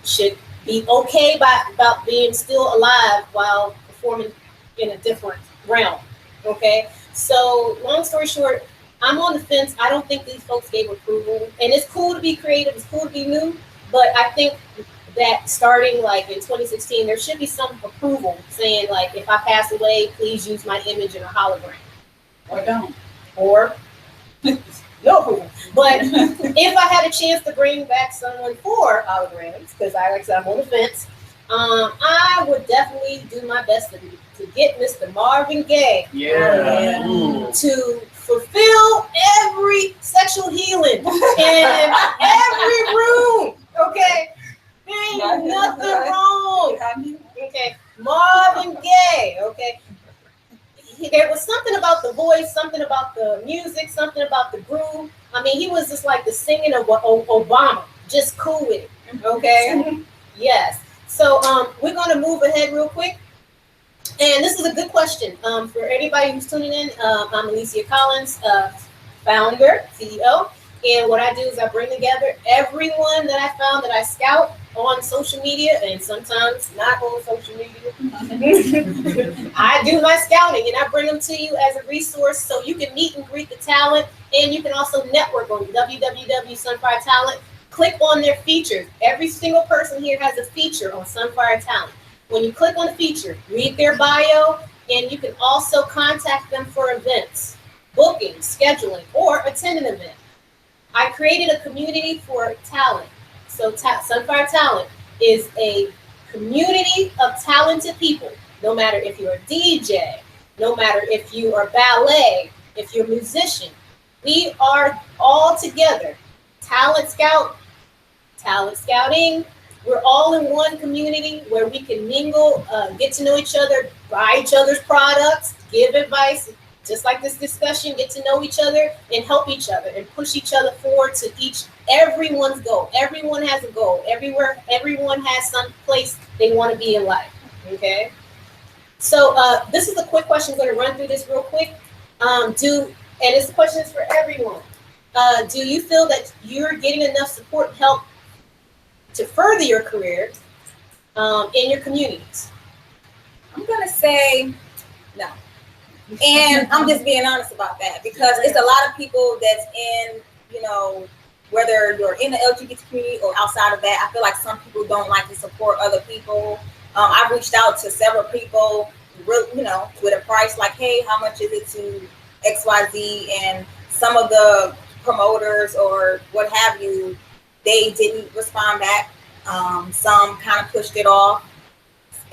should be okay about being still alive while performing in a different realm. Okay, so long story short, I'm on the fence. I don't think these folks gave approval, and it's cool to be creative. It's cool to be new, but I think that starting like in 2016, there should be some approval saying like, if I pass away, please use my image in a hologram. Or don't. Or no approval. But if I had a chance to bring back someone for holograms, because like I said, I'm on the fence, I would definitely do my best to get Mr. Marvin Gaye to fulfill every sexual healing in every room. Okay? There ain't nothing wrong. Okay, Marvin Gaye. Okay, there was something about the voice, something about the music, something about the groove. I mean, he was just like the singing of Obama, just cool with it. Okay, yes. So we're gonna move ahead real quick, and this is a good question for anybody who's tuning in. I'm Elisia Collins, founder, CEO. And what I do is I bring together everyone that I found that I scout on social media and sometimes not on social media. I do my scouting and I bring them to you as a resource so you can meet and greet the talent, and you can also network on www.Sunfire Talent. Click on their features. Every single person here has a feature on Sunfire Talent. When you click on the feature, read their bio, and you can also contact them for events, booking, scheduling, or attend an event. I created a community for talent. So Sunfire Talent is a community of talented people. No matter if you're a DJ, no matter if you are ballet, if you're a musician, we are all together. Talent scouting. We're all in one community where we can mingle, get to know each other, buy each other's products, give advice, just like this discussion, get to know each other and help each other and push each other forward to everyone's goal. Everyone has a goal. Everyone has some place they want to be in life. Okay. So this is a quick question. I'm going to run through this real quick. And this question is for everyone. Do you feel that you're getting enough support and help to further your career in your communities? I'm going to say no. And I'm just being honest about that because it's a lot of people that's in, whether you're in the LGBT community or outside of that, I feel like some people don't like to support other people. I've reached out to several people, with a price like, hey, how much is it to XYZ? And some of the promoters or what have you, they didn't respond back. Some kind of pushed it off.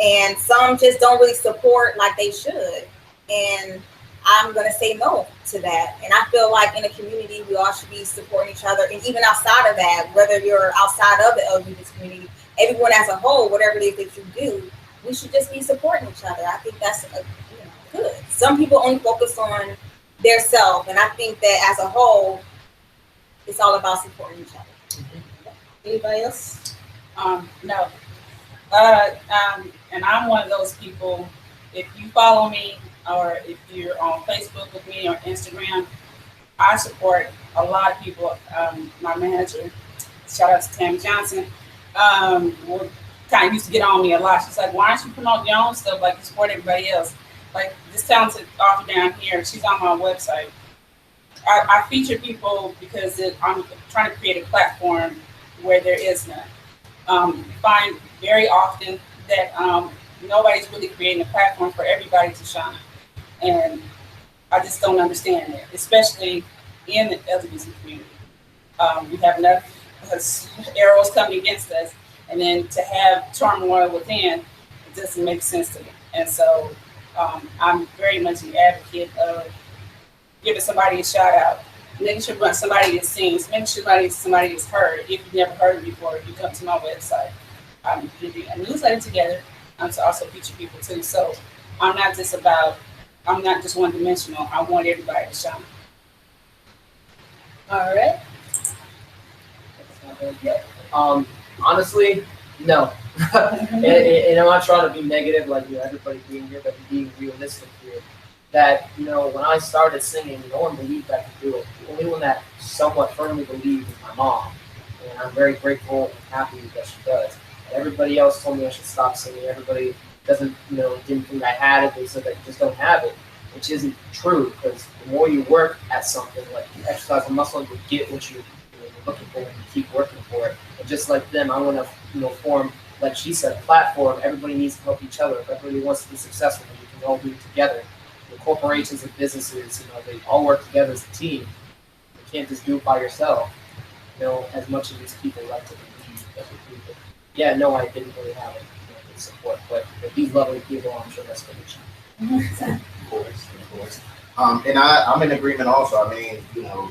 And some just don't really support like they should. And I'm going to say no to that. And I feel like in a community, we all should be supporting each other. And even outside of that, whether you're outside of the LGBT community, everyone as a whole, whatever it is that you do, we should just be supporting each other. I think that's good. Some people only focus on their self. And I think that as a whole, it's all about supporting each other. Anybody else? No. And I'm one of those people, if you follow me, or if you're on Facebook with me or Instagram, I support a lot of people. My manager, shout out to Tammy Johnson, will kind of used to get on me a lot. She's like, why aren't you promoting your own stuff like you support everybody else? Like this talented author down here, she's on my website. I feature people because I'm trying to create a platform where there is none. You find very often that nobody's really creating a platform for everybody to shine. And I just don't understand it, especially in the LGBT community. We have enough arrows coming against us, and then to have turmoil within, it doesn't make sense to me. And so I'm very much an advocate of giving somebody a shout out, making sure somebody is seen, making sure somebody is heard. If you've never heard it before, you come to my website. I'm putting a newsletter together to also feature people too. So I'm not just one dimensional. I want everybody to shine. All right. Honestly, no. and I'm not trying to be negative, like everybody being here, but being realistic here. That when I started singing, no one believed I could do it. The only one that somewhat firmly believed was my mom, and I'm very grateful and happy that she does. And everybody else told me I should stop singing. Everybody didn't think I had it. They said that you just don't have it, which isn't true, because the more you work at something, like you exercise a muscle, you get what you're looking for, and you keep working for it. And just like them, I want to form, like she said, a platform. Everybody needs to help each other. If everybody wants to be successful, we can all do it together. The corporations and businesses, they all work together as a team. You can't just do it by yourself. As much as these people like to believe that we do it. Yeah, no, I didn't really have it, good support, but with these lovely people, I'm sure that's going to change. Of course. And I'm in agreement also. I mean,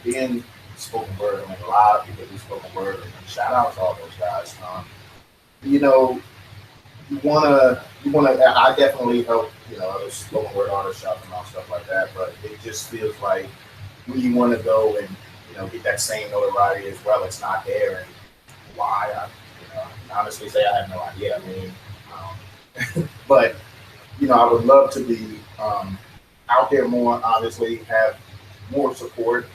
being spoken word, a lot of people do spoken word, and shout out to all those guys. You wanna. I definitely help, other spoken word artists shout them out, stuff like that. But it just feels like when you want to go and get that same notoriety as well, it's not there. And why? I honestly say I have no idea. I mean, but I would love to be out there more. Obviously, have more support.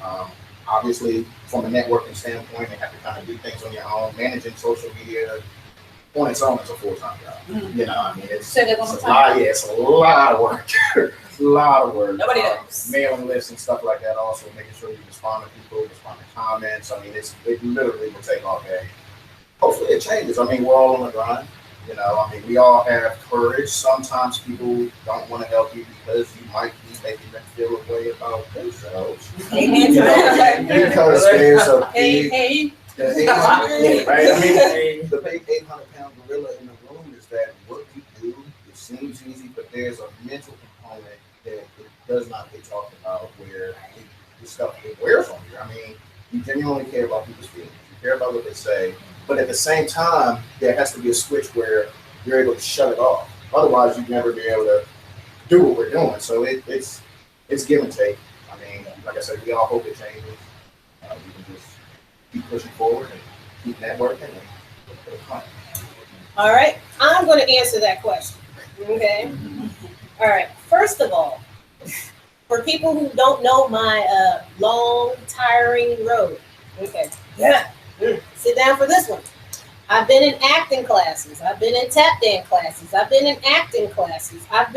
Obviously, from a networking standpoint, they have to kind of do things on your own. Managing social media on its own is a full-time job. I mean, it's a lot. Yeah, it's a lot of work. A lot of work. Nobody knows. Mailing lists and stuff like that. Also, making sure you respond to people, respond to comments. I mean, it literally will take all day. Hopefully, it changes. I mean, we're all on the grind. I mean, we all have courage. Sometimes people don't want to help you because you might be making them feel a way about themselves. Because there's a big, right? I mean, the big 800-pound gorilla in the room is that what you do, it seems easy, but there's a mental component that it does not get talked about, where the stuff it wears on you. I mean, you genuinely care about people's feelings. You care about what they say. But at the same time, there has to be a switch where you're able to shut it off. Otherwise, you'd never be able to do what we're doing. So it's give and take. I mean, like I said, we all hope it changes. We can just keep pushing forward and keep networking. All right, I'm going to answer that question. Okay. All right. First of all, for people who don't know my long, tiring road. Okay. Yeah. Sit down for this one. I've been in acting classes. I've been in tap dance classes. I've been in acting classes. I've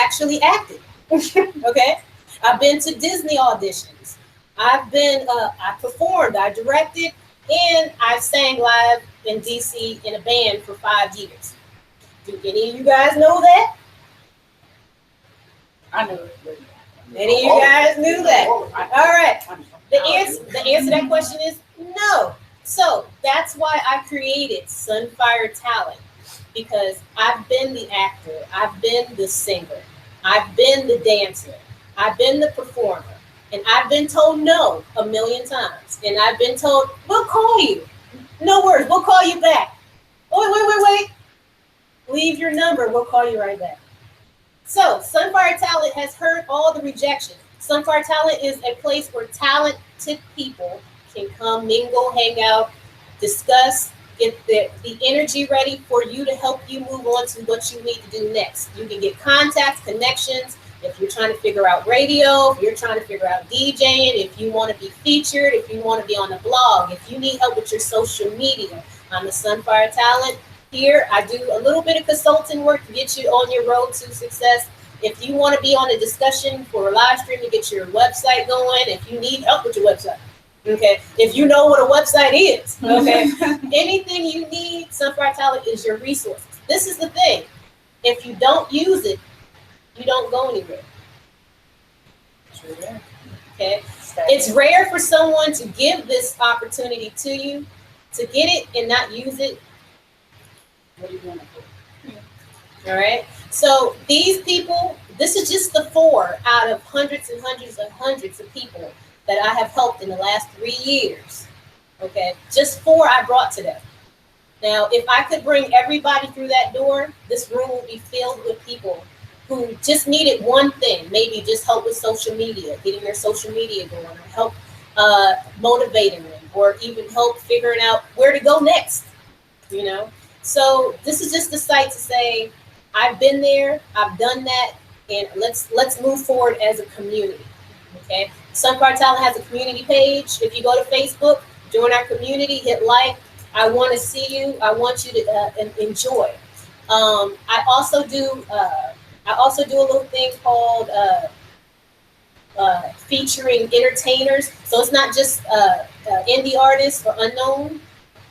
actually acted. Okay. I've been to Disney auditions. I performed, I directed, and I sang live in DC in a band for 5 years. Do any of you guys know that? I know it. Any of you guys knew that? All right. The answer to that question is no. So that's why I created Sunfire Talent, because I've been the actor, I've been the singer, I've been the dancer, I've been the performer, and I've been told no a million times. And I've been told, we'll call you. No worries, we'll call you back. Wait. Leave your number, we'll call you right back. So Sunfire Talent has heard all the rejection. Sunfire Talent is a place where talented people can come, mingle, hang out, discuss, get the energy ready for you to help you move on to what you need to do next. You can get contacts, connections, if you're trying to figure out radio, if you're trying to figure out DJing, if you want to be featured, if you want to be on a blog, if you need help with your social media. I'm a Sunfire Talent. here. I do a little bit of consulting work to get you on your road to success. If you want to be on a discussion for a live stream to get your website going, if you need help with your website, okay, if you know what a website is, okay, anything you need, Sunfire Talent is your resources. This is the thing. If you don't use it, you don't go anywhere. Okay? It's rare for someone to give this opportunity to you, to get it and not use it. What are you doing it for? All right. So these people, this is just the 4 out of hundreds and hundreds and hundreds of people that I have helped in the last 3 years. Okay. Just 4 I brought to them. Now, if I could bring everybody through that door, this room would be filled with people who just needed one thing, maybe just help with social media, getting their social media going, or help motivating them, or even help figuring out where to go next, you know? So this is just the site to say, I've been there, I've done that, and let's move forward as a community, okay? Sunfire Talent has a community page. If you go to Facebook, join our community, hit like. I want to see you. I want you to enjoy. I also do a little thing called featuring entertainers. So it's not just indie artists or unknown,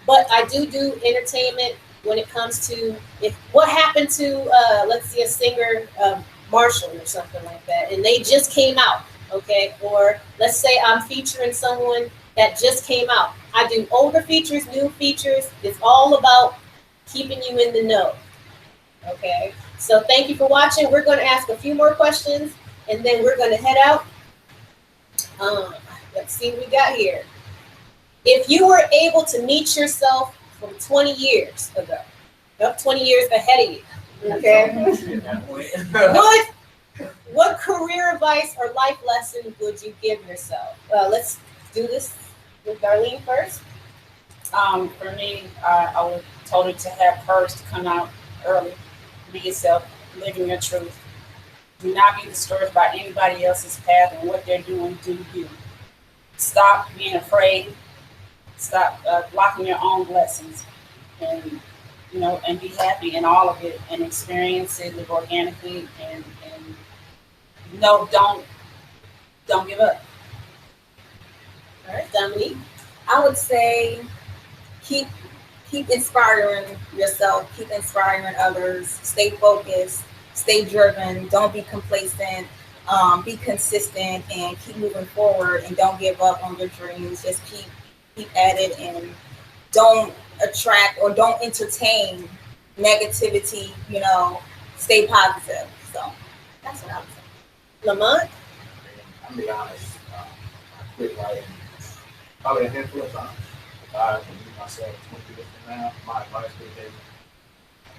but I do entertainment when it comes to what happened to let's see, a singer, Marshall or something like that, and they just came out, okay? Or let's say I'm featuring someone that just came out. I do older features, new features. It's all about keeping you in the know, okay? So thank you for watching. We're going to ask a few more questions, and then we're going to head out. Let's see what we got here. If you were able to meet yourself from 20 years ago, 20 years ahead of you, okay? What career advice or life lesson would you give yourself? Let's do this with Darlene first. For me, I would told her to have courage to come out early, be yourself, living your truth. Do not be discouraged by anybody else's path and what they're doing. Do you? Stop being afraid. Stop blocking your own blessings, and and be happy in all of it and experience it, live organically, and no, don't give up. All right, Dominique. I would say keep inspiring yourself, keep inspiring others, stay focused, stay driven, don't be complacent, be consistent, and keep moving forward, and don't give up on your dreams. Just keep at it, and don't attract or don't entertain negativity, stay positive. So that's what I would say. Lamont? I'm be honest, I quit writing probably a handful of times. If I can meet myself 20 years from now, my advice would be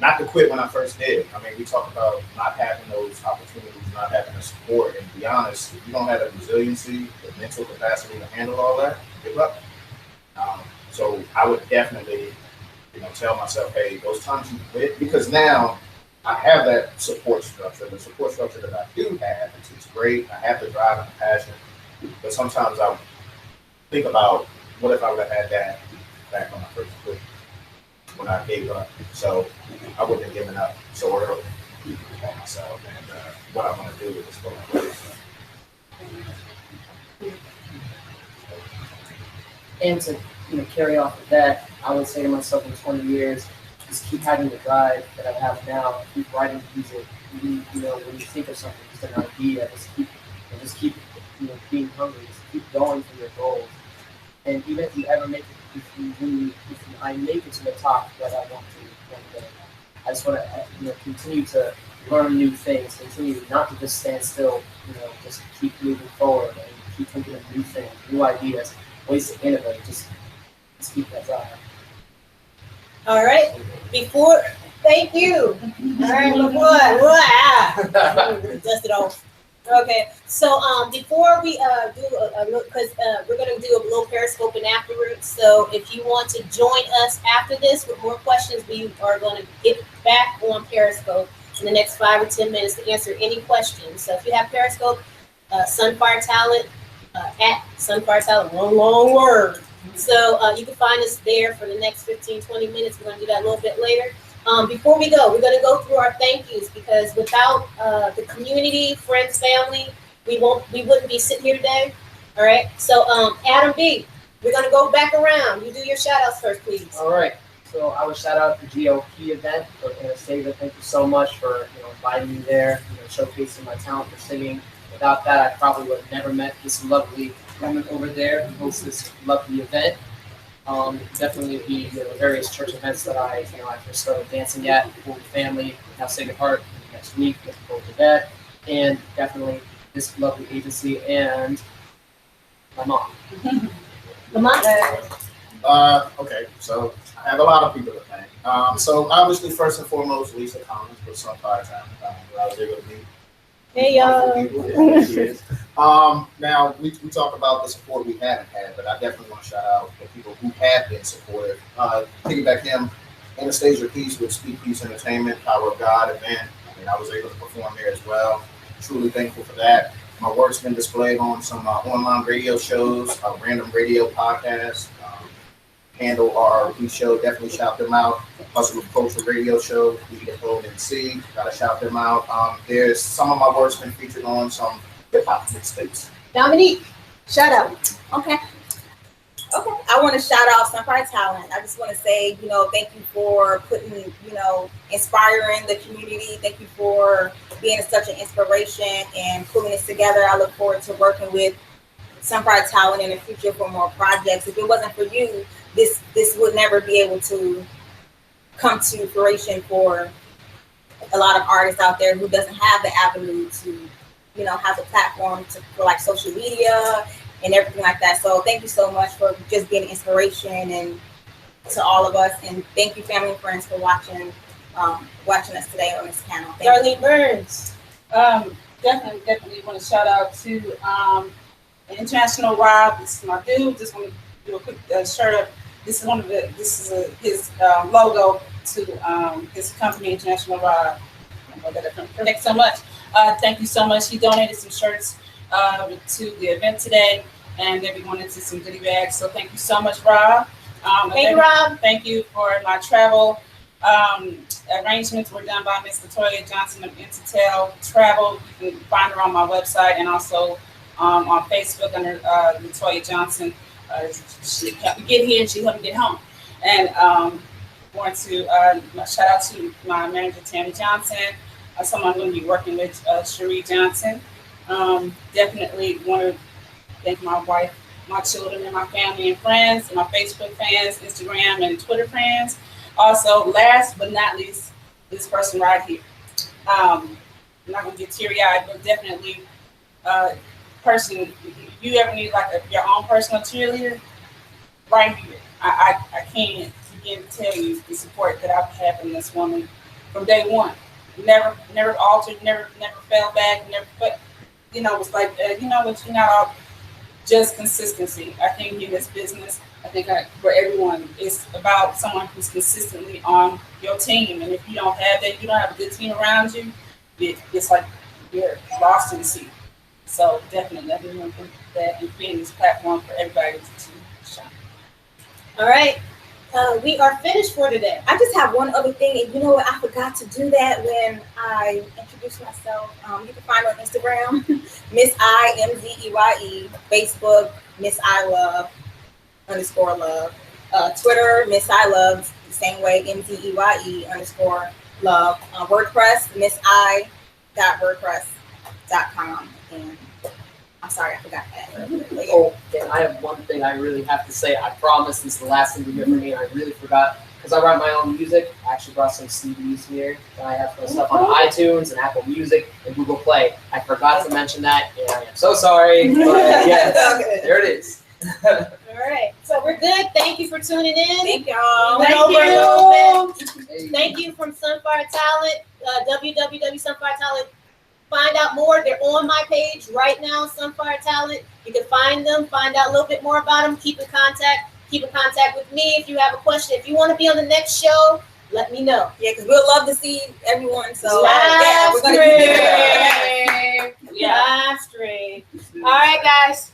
not to quit when I first did. I mean, we talk about not having those opportunities, not having the support, and to be honest, if you don't have the resiliency, the mental capacity to handle all that, give up. So I would definitely, tell myself, hey, those times you quit, because now I have that support structure. The support structure that I do have, it's great. I have the drive and the passion, but sometimes I think about what if I would have had that back when I first quit, when I gave up. So I wouldn't have given up so early on myself, and what I want to do is what I want to do. And to carry off of that, I would say to myself in 20 years, just keep having the drive that I have now. Keep writing music. When you think of something, just an idea, just keep being hungry. Just keep going for your goals. And even if you ever make it, if I make it to the top that I want to one day, I just want to continue to learn new things. Continue not to just stand still. Just keep moving forward and keep thinking of new things, new ideas, ways to innovate. Just keep that drive. All right. Thank you. All right, dust it off. Okay. So before we do because we're gonna do a little periscoping afterwards. So if you want to join us after this with more questions, we are going to get back on Periscope in the next 5 or 10 minutes to answer any questions. So if you have Periscope, Sunfire Talent at Sunfire Talent, long word. So you can find us there for the next 15, 20 minutes. We're going to do that a little bit later. Before we go, we're going to go through our thank yous because without the community, friends, family, we wouldn't be sitting here today. All right. So, Addam B, we're going to go back around. You do your shout outs first, please. All right. So I would shout out the GOP event for Anastasia. Thank you so much for inviting me there, showcasing my talent for singing. Without that, I probably would have never met this lovely woman over there who hosts this lovely event. Definitely the various church events that I first started dancing at, Holy Family, Now Sacred Heart next week, looking forward to that, and definitely this lovely agency and my mom. Lamont? Okay, so I have a lot of people to thank. So obviously, first and foremost, Lisa Collins with Sunfire Time. I was able to meet. Hey, y'all. Now we talk about the support we haven't had, but I definitely want to shout out the people who have been supportive. Piggyback him, Anastasia Peace with Speak Peace Entertainment, Power of God event. I was able to perform there as well. Truly thankful for that. My work's been displayed on some online radio shows, random radio podcasts. Handle RRP show, definitely shout them out. Hustle with Culture radio show, WeDevoteNC, gotta shout them out. There's some of my work's been featured on some hip hop mixtapes. Dominique, shout out. Okay. I want to shout out Sunfire Talent. I just want to say, thank you for putting, inspiring the community. Thank you for being such an inspiration and pulling this together. I look forward to working with Sunfire Talent in the future for more projects. If it wasn't for you, this would never be able to come to fruition for a lot of artists out there who doesn't have the avenue to, have the platform for like social media and everything like that. So thank you so much for just being an inspiration and to all of us. And thank you, family and friends, for watching us today on this panel. Darlene Burns. Definitely want to shout out to International Rob. This is my dude. Just want to do a quick shirt up. This is his logo to his company, International Rob. Thanks so much. Thank you so much. He donated some shirts to the event today, and then we wanted to some goodie bags. So thank you so much, Rob. Thank you, Rob. Thank you for my travel. Arrangements were done by Ms. Latoya Johnson of Intertel Travel. You can find her on my website and also on Facebook under Latoya Johnson. She helped me get here and she helped me get home. And want to shout out to my manager, Tammy Johnson. Someone I'm going to be working with, Cherie Johnson. Definitely want to thank my wife, my children, and my family and friends, and my Facebook fans, Instagram and Twitter friends. Also, last but not least, this person right here. I'm not going to get teary-eyed, but definitely person, if you ever need like your own personal cheerleader, right here. I can't begin to tell you the support that I've had from this woman from day one. Never altered, never fell back, but it's like, you're not all just consistency. I think in this business, I think for everyone, it's about someone who's consistently on your team. And if you don't have that, you don't have a good team around you, it's like you're lost in the sea. So definitely, I think that and creating this platform for everybody to shine. All right. We are finished for today. I just have one other thing, and you know what? I forgot to do that when I introduced myself. You can find me on Instagram, Miss I Mzeye, Facebook, Miss I Love _love, Twitter, Miss I Love, the same way, Mzeye _love, WordPress, MissI.wordpress.com. And I'm sorry, I forgot that. Oh, and I have one thing I really have to say. I promise this is the last thing you hear from me, and I really forgot. Because I write my own music. I actually brought some CDs here. And I have stuff on iTunes and Apple Music and Google Play. I forgot to mention that, and I am so sorry. But yes, there it is. All right. So we're good. Thank you for tuning in. Thank y'all. Went over a little bit. Thank you from Sunfire Talent, www.Sunfire Talent. Find out more. They're on my page right now, Sunfire Talent. You can find them, find out a little bit more about them. Keep in contact with me if you have a question. If you want to be on the next show, let me know. Yeah, because we'll love to see everyone. So live we're gonna stream. Live stream. All right, guys.